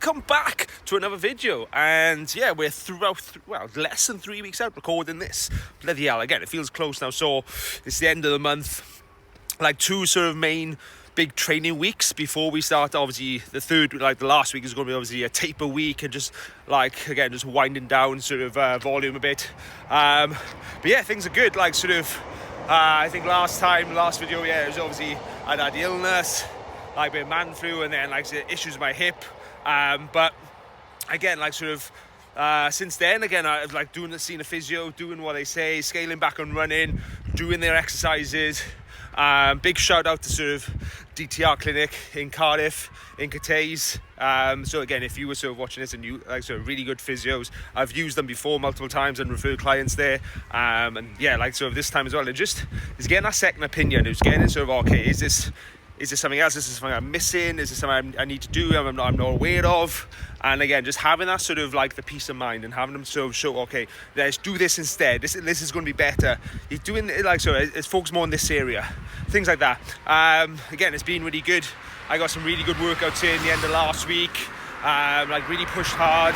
welcome back to another video. And yeah, we're less than 3 weeks out recording this. Bloody hell, again, it feels close now. So it's the end of the month, like two sort of main big training weeks before we start. Obviously the third, like the last week, is going to be obviously a taper week, and just like, again, just winding down sort of volume a bit. But yeah, things are good. Like sort of I think last video, yeah, it was obviously I had the illness, like a bit of man flu, and then like issues with my hip. But again, like sort of since then, again, I was like seeing a physio, doing what they say, scaling back and running, doing their exercises. Big shout out to sort of DTR clinic in Cardiff, in Cateys. So again, if you were sort of watching this and you like sort of really good physios, I've used them before multiple times and referred clients there. And yeah, like sort of this time as well, it's getting that second opinion. It's getting sort of, okay, is this something else? Is this something I'm missing? Is this something I need to do I'm not aware of? And again, just having that sort of like the peace of mind and having them sort of show, okay, let's do this instead. This is going to be better. You're doing it like so. It's focused more on this area, things like that. Again, it's been really good. I got some really good workouts in the end of last week. Like really pushed hard.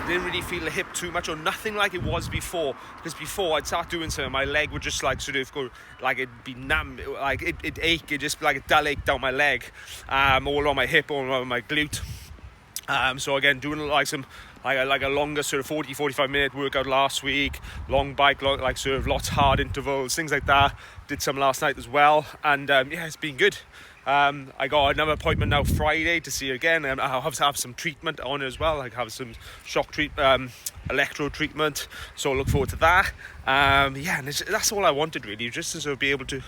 Didn't really feel the hip too much, or nothing like it was before. Because before I'd start doing something, my leg would just like sort of go, like it'd be numb, like it'd ache. It just like a dull ache down my leg, all on my hip, all on my glute. So again, doing like some like a longer sort of 40-45 minute workout last week, long bike, like sort of lots hard intervals, things like that. Did some last night as well, and yeah, it's been good. I got another appointment now Friday to see her again, and I'll have to have some treatment on her as well. Like have some shock electro treatment, so I look forward to that. Yeah, and that's all I wanted really, just to sort of be able to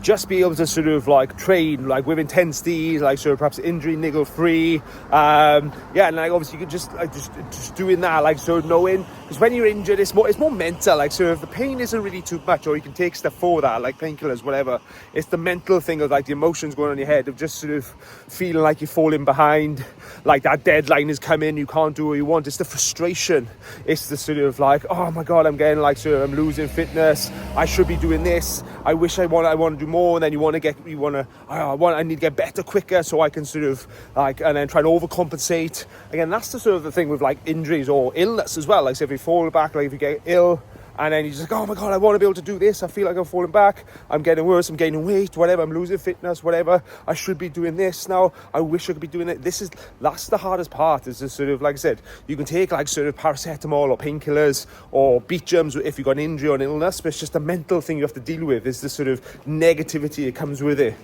sort of like train like with intensity, like sort of perhaps injury niggle free. Yeah, and like obviously you could just doing that, like sort of knowing, because when you're injured it's more mental, like sort of the pain isn't really too much, or you can take stuff for that, like painkillers, whatever. It's the mental thing of like the emotions going on in your head of just sort of feeling like you're falling behind, like that deadline is coming, you can't do what you want. It's the frustration, it's the sort of like, oh my god, I'm getting like sort of, I'm losing fitness, I should be doing this, I wish I want to do more, and then I need to get better quicker so I can sort of like, and then try to overcompensate. Again, that's the sort of the thing with like injuries or illness as well. Like so if you fall back, like if you get ill and then you're just like, oh my god, I want to be able to do this, I feel like I'm falling back, I'm getting worse, I'm gaining weight, whatever, I'm losing fitness, whatever, I should be doing this now, I wish I could be doing it. That's the hardest part, is just sort of, like I said, you can take like sort of paracetamol or painkillers or beat germs if you've got an injury or an illness, but it's just a mental thing you have to deal with, is the sort of negativity that comes with it.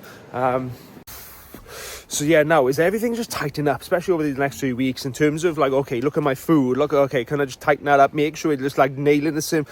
So yeah, now is everything just tighten up, especially over these next 3 weeks, in terms of like, okay, look at my food, okay, can I just tighten that up, make sure it's just like nailing the same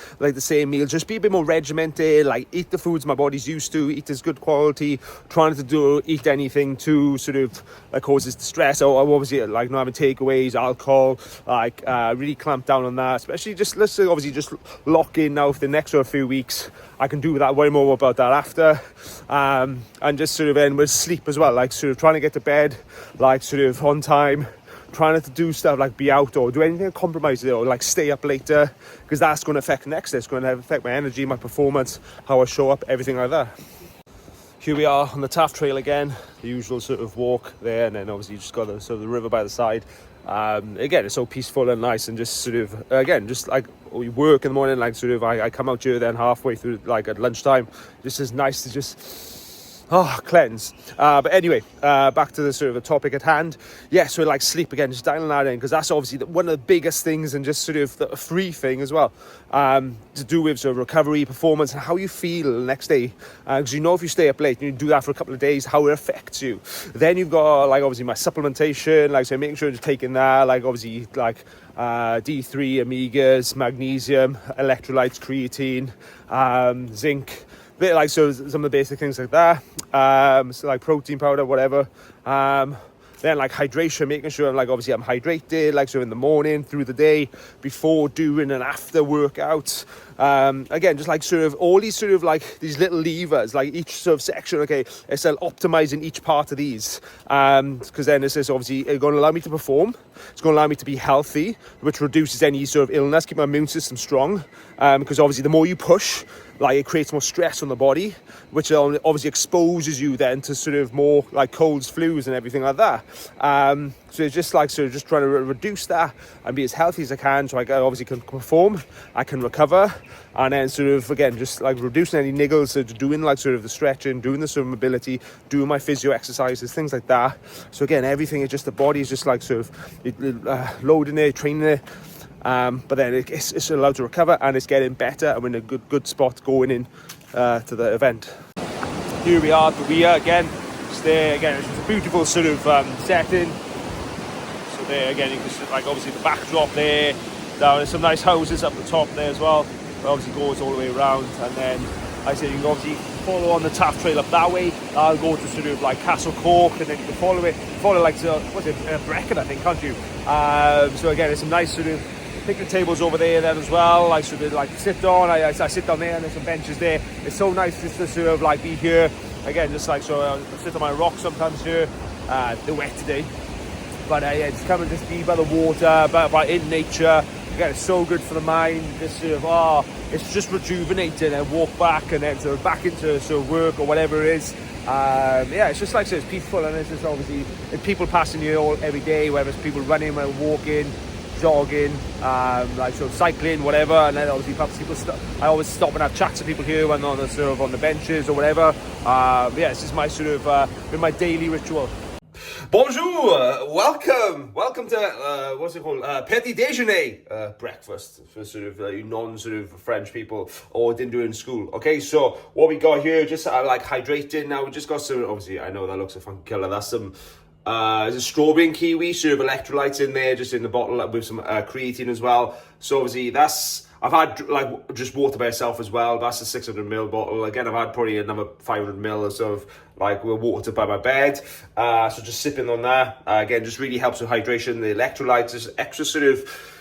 meal, just be a bit more regimented, like eat the foods my body's used to, eat as good quality, trying to eat anything too sort of like causes distress, or obviously like not having takeaways, alcohol, like really clamp down on that, especially just, let's say obviously just lock in now for the next sort of few weeks. I can do that, way more about that after. And just sort of end with sleep as well, like sort of trying to get to bed like sort of on time, trying not to do stuff like be out or do anything to compromise it, or like stay up later, because that's going to affect it's going to affect my energy, my performance, how I show up, everything like that. Here we are on the Taft Trail again, the usual sort of walk there, and then obviously you just got the sort of the river by the side. Again, it's so peaceful and nice, and just sort of, again, just like we work in the morning, like sort of I come out here then halfway through, like at lunchtime, just as nice to just cleanse. But anyway, back to the sort of the topic at hand. Yeah, so like sleep again, just dialing that in, because that's obviously one of the biggest things, and just sort of the free thing as well, to do with sort of recovery, performance, and how you feel the next day. Because you know, if you stay up late and you do that for a couple of days, how it affects you. Then you've got like obviously my supplementation, like so making sure you're taking that, like obviously like D3, omegas, magnesium, electrolytes, creatine, zinc, bit like so some of the basic things like that, so like protein powder, whatever. Then like hydration, making sure I'm hydrated, like so in the morning, through the day, before, during and after workouts. Again, just like sort of all these sort of like these little levers, like each sort of section, okay, it's optimizing each part of these, because then this is obviously going to allow me to perform, it's going to allow me to be healthy, which reduces any sort of illness, keep my immune system strong, because obviously the more you push, like it creates more stress on the body, which obviously exposes you then to sort of more like colds, flus and everything like that. So it's just like sort of just trying to reduce that and be as healthy as I can, so I obviously can perform, I can recover, and then sort of again just like reducing any niggles, so doing like sort of the stretching, doing the sort of mobility, doing my physio exercises, things like that. So again, everything is just the body is just like sort of loading it, training it. But then it's allowed to recover, and it's getting better, and we're in a good spot going in to the event. Here we are at the Weir again. It's there again. It's a beautiful sort of setting. So there again, you can see like obviously the backdrop there. Down there's some nice houses up the top there as well. It obviously goes all the way around, and then like I said, you can obviously follow on the Taff Trail up that way. I'll go to sort of like Castle Cork, and then you can follow like what's it, Brecon, I think, can't you? So again, there's some nice sort of picnic tables over there then as well. I sort of like sit down. I sit down there, and there's some benches there. It's so nice just to sort of like be here again, just like so. I sit on my rock sometimes here. They're wet today, but yeah, just come and just be by the water, by in nature. Again, it's so good for the mind. Just sort of it's just rejuvenating, and walk back, and then sort of back into sort of work or whatever it is. Yeah, it's just like so it's peaceful, and it's just obviously it's people passing you every day, whether it's people running or walking, jogging, like sort of cycling, whatever. And then obviously perhaps people I always stop and have chats with people here when they're on the sort of on the benches or whatever. Yeah, it's just my sort of been my daily ritual. Bonjour, welcome to what's it called? Petit déjeuner, breakfast for sort of non sort of French people or didn't do it in school. Okay, so what we got here, just like hydrating. Now we just got some. Obviously, I know that looks a funky colour. That's some. There's a strawberry and kiwi sort of electrolytes in there, just in the bottle with some creatine as well. So obviously I've had like just water by itself as well. That's a 600ml bottle. Again, I've had probably another 500ml or so of like water by my bed. So just sipping on that. Again, just really helps with hydration. The electrolytes is extra sort of.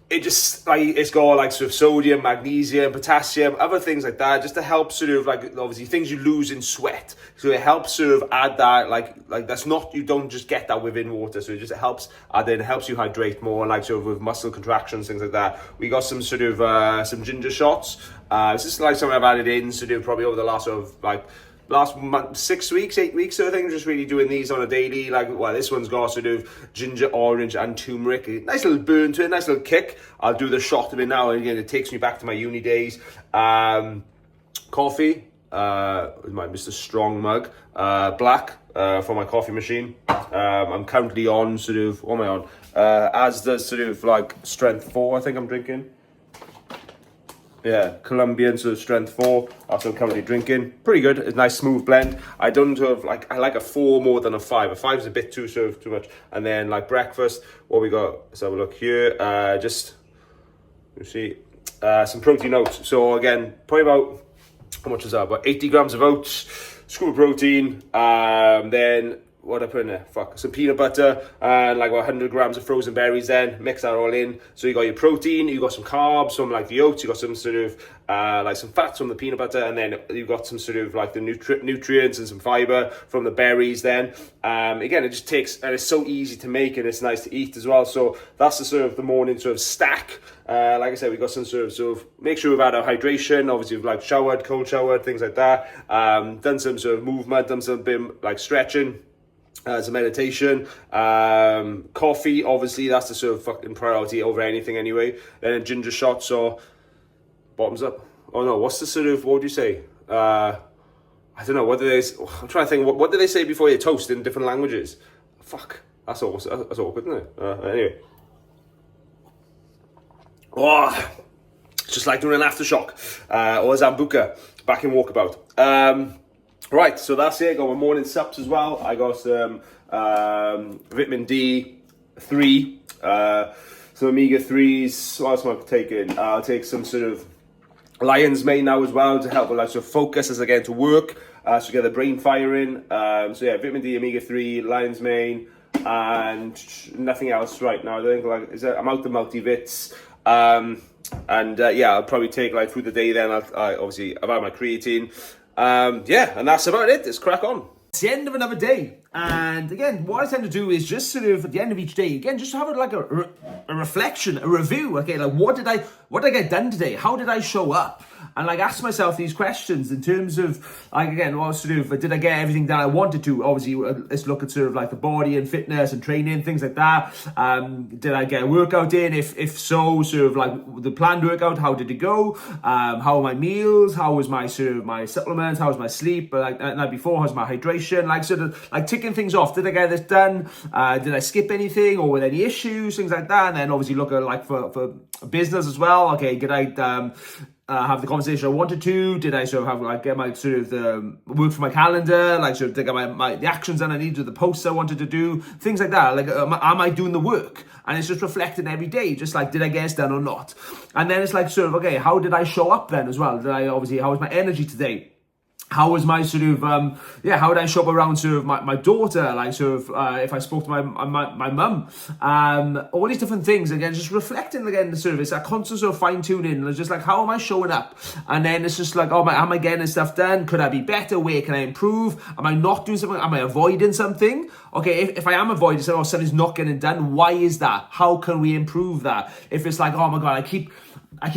It just like it's got like sort of sodium, magnesium, potassium, other things like that, just to help sort of like obviously things you lose in sweat. So it helps sort of add that like that's not, you don't just get that within water. So it just helps add in, helps you hydrate more, like sort of with muscle contractions, things like that. We got some sort of some ginger shots. This is like something I've added in sort of probably over the last sort of like last month, 6 weeks, 8 weeks, so I think just really doing these on a daily. Like, well, this one's got sort of ginger, orange, and turmeric. Nice little burn to it, nice little kick. I'll do the shot of it now, and again, it takes me back to my uni days. Coffee, my Mr. Strong mug, black for my coffee machine. I'm currently on sort of, what am I on? As the sort of like strength 4, I think I'm drinking. Yeah, Colombian, so strength 4. That's what I'm currently drinking. Pretty good. It's a nice smooth blend. I don't have like, I like a 4 more than a 5. A 5 is a bit too much. And then like breakfast, what we got? Let's have a look here. Just you see some protein oats. So again, probably about, how much is that? About 80 grams of oats, scoop of protein. Then what I put in there? Some peanut butter and like 100 grams of frozen berries. Then mix that all in. So you got your protein, you got some carbs from like the oats, you got some sort of like some fats from the peanut butter, and then you got some sort of like the nutrients and some fiber from the berries. Then again, it just takes, and it's so easy to make, and it's nice to eat as well. So that's the sort of the morning sort of stack. Like I said, we got some sort of make sure we've had our hydration. Obviously, we've like showered, cold showered, things like that. Done some sort of movement, done some bit like stretching. Some meditation, coffee, obviously that's the sort of fucking priority over anything anyway. Then a ginger shot, so bottoms up. Oh no, what's the sort of, what would you say? I don't know, what do they, I'm trying to think, what do they say before you toast in different languages? Fuck, that's awkward, isn't it? Anyway. Oh, it's just like doing an aftershock, or a Zambuca, back in walkabout. Right, so that's it. I got my morning sups as well. I got some vitamin D3, some omega-3s. What else am I taking? I'll take some sort of lion's mane now as well to help with like sort of focus as I get into work, so get the brain firing. So yeah, vitamin D, omega-3, lion's mane, and nothing else right now. I think like I'm out the multivits. And yeah, I'll probably take like through the day. Then obviously I've had my creatine. Yeah, and that's about it. Let's crack on. It's the end of another day, and again, what I tend to do is just sort of at the end of each day, again, just have like a reflection, a review. Okay, like what did I get done today? How did I show up? and like ask myself these questions in terms of like, again, what sort of, did I get everything that I wanted to? Obviously, let's look at sort of like the body and fitness and training, things like that. Did I get a workout in? If so, sort of like the planned workout, how did it go? How are my meals? How was my sort of my supplements? How was my sleep? Like the night before, how's my hydration? Like sort of like ticking things off. Did I get this done? Did I skip anything, or were there any issues? Things like that. And then obviously look at like for business as well. Okay, did I have the conversation I wanted to? Did I sort of have like get my sort of the work for my calendar, like sort of get the actions that I needed, the posts I wanted to do, things like that. Like am I doing the work? And it's just reflecting every day, just like, did I get it done or not? And then it's like sort of, okay, how did I show up then as well? How was my energy today? How was my sort of, how would I show up around sort of my daughter, like sort of, if I spoke to my mum, all these different things, again, just reflecting again, the sort of, it's that constant sort of fine tuning, it's just like, how am I showing up? And then it's just like, am I getting this stuff done? Could I be better? Where can I improve? Am I not doing something? Am I avoiding something? Okay, if I am avoiding something or something's not getting done, why is that? How can we improve that? If it's like, oh my God, I keep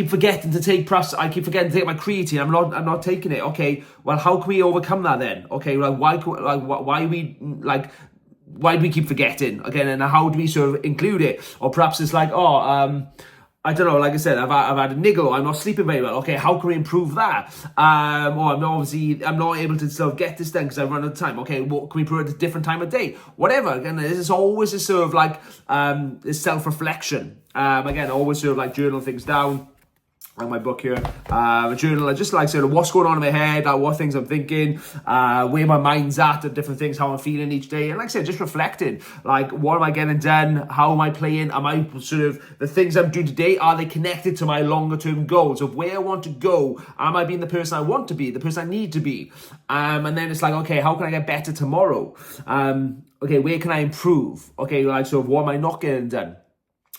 forgetting to take I keep forgetting to take my creatine. I'm not taking it. Okay, well, how can we overcome that then? Okay, like why do we keep forgetting again? And how do we sort of include it? Or perhaps it's like, I don't know, like I said, I've had a niggle, or I'm not sleeping very well. Okay, how can we improve that? Or I'm not able to sort of get this done because I run out of time. Okay, what can we improve at a different time of day? Whatever. Again, this is always a sort of like this self-reflection. Again, always sort of like journal things down. My book here, a journal. I just like sort of what's going on in my head, like what things I'm thinking, where my mind's at different things, how I'm feeling each day, and like I said, just reflecting, like what am I getting done, how am I playing, am I sort of the things I'm doing today, are they connected to my longer term goals of where I want to go? Am I being the person I want to be, the person I need to be? And then it's like, okay, how can I get better tomorrow? Okay, where can I improve? Okay, like sort of what am I not getting done?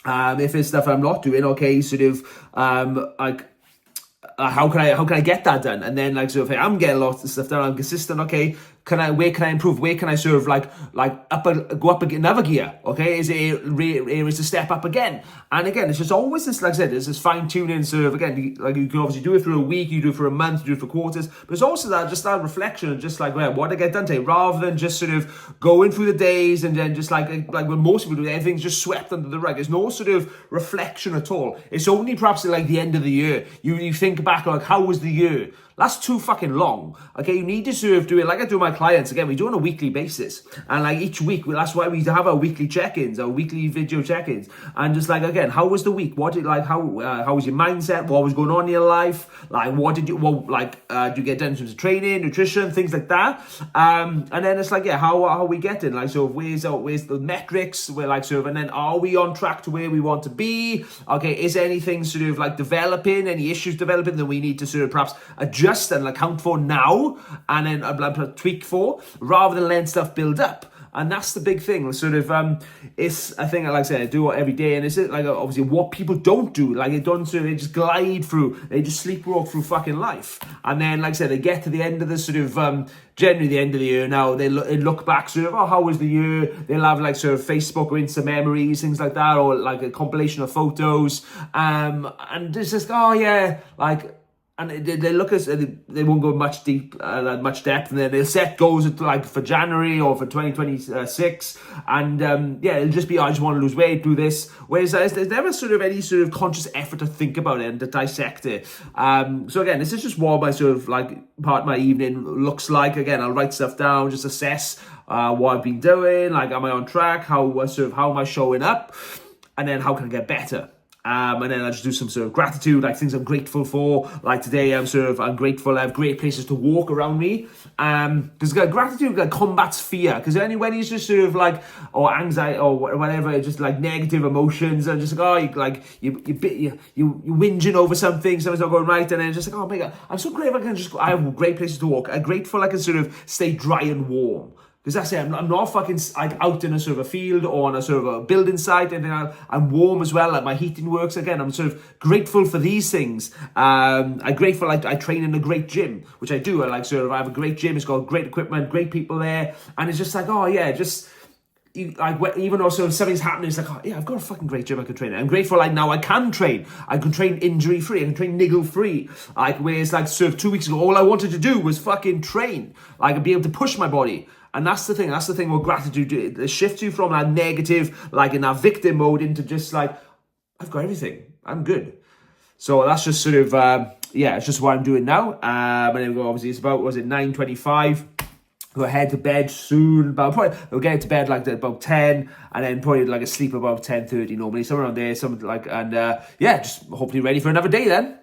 If it's stuff I'm not doing, okay, sort of, like, how can I get that done? And then like, so if I'm getting lots of stuff done, I'm consistent, okay, where can I improve? Where can I sort of go up another gear? Okay, is it areas to step up again? And again, it's just always this, like I said, it's this fine tuning sort of, again, like you can obviously do it for a week, you do it for a month, you do it for quarters, but it's also that reflection of just like, well, what did I get done today? Rather than just sort of going through the days and then just like when most people do, everything's just swept under the rug. There's no sort of reflection at all. It's only perhaps at like the end of the year, you think back like, how was the year? That's too fucking long. Okay, you need to sort of do it like I do with my clients. Again, we do it on a weekly basis. And like each week, that's why we have our weekly check-ins, our weekly video check-ins. And just like, again, how was the week? What did how was your mindset? What was going on in your life? Like, do you get done in terms of training, nutrition, things like that? And then it's like, yeah, how are we getting? Like, so where's the metrics? We're like, sort of, and then are we on track to where we want to be? Okay, is anything sort of like developing, any issues developing that we need to sort of perhaps adjust and account for now, and then tweak for, rather than letting stuff build up. And that's the big thing. Sort of, it's a thing, like I said, I do it every day, and it's like obviously what people don't do. Like they just glide through, they just sleepwalk through fucking life, and then like I said, they get to the end of the sort of generally the end of the year now. They look back, sort of, how was the year? They'll have like sort of Facebook or Insta memories, things like that, or like a compilation of photos, and it's just and they look at, they won't go much depth, and then they'll set goals like for January or for 2026, and it'll just be, I just want to lose weight, do this. Whereas there's never sort of any sort of conscious effort to think about it and to dissect it. So again, this is just what my sort of like part of my evening looks like. Again, I'll write stuff down, just assess what I've been doing, like am I on track, how am I showing up, and then how can I get better. And then I just do some sort of gratitude, like things I'm grateful for. Like today, I'm grateful I have great places to walk around me. Because gratitude combats fear. Because when he's just sort of like, or anxiety or whatever, just like negative emotions, and just like, you whinging over something, something's not going right, and then just like, oh my God, I'm so grateful I have great places to walk. I'm grateful I can sort of stay dry and warm. Because that's it, I'm not fucking like out in a sort of a field or on a sort of a building site, and then I'm warm as well, like my heating works. Again, I'm sort of grateful for these things. I'm grateful like I train in a great gym, which I do. I have a great gym, it's got great equipment, great people there, and it's just like, oh yeah, just even though something's happening, it's like, oh, yeah, I've got a fucking great gym I can train in. I'm grateful, like, now I can train. I can train injury-free. I can train niggle-free. Like, whereas, like, sort of 2 weeks ago, all I wanted to do was fucking train. Like, and be able to push my body. And that's the thing. That's the thing with gratitude. It shifts you from that negative, like, in that victim mode into just, like, I've got everything. I'm good. So that's just sort of, it's just what I'm doing now. And then obviously it's about, 9:25? Go head to bed soon. We'll get to bed like about 10, and then probably like a sleep about 10:30 normally, somewhere around there. Something like, and just hopefully ready for another day then.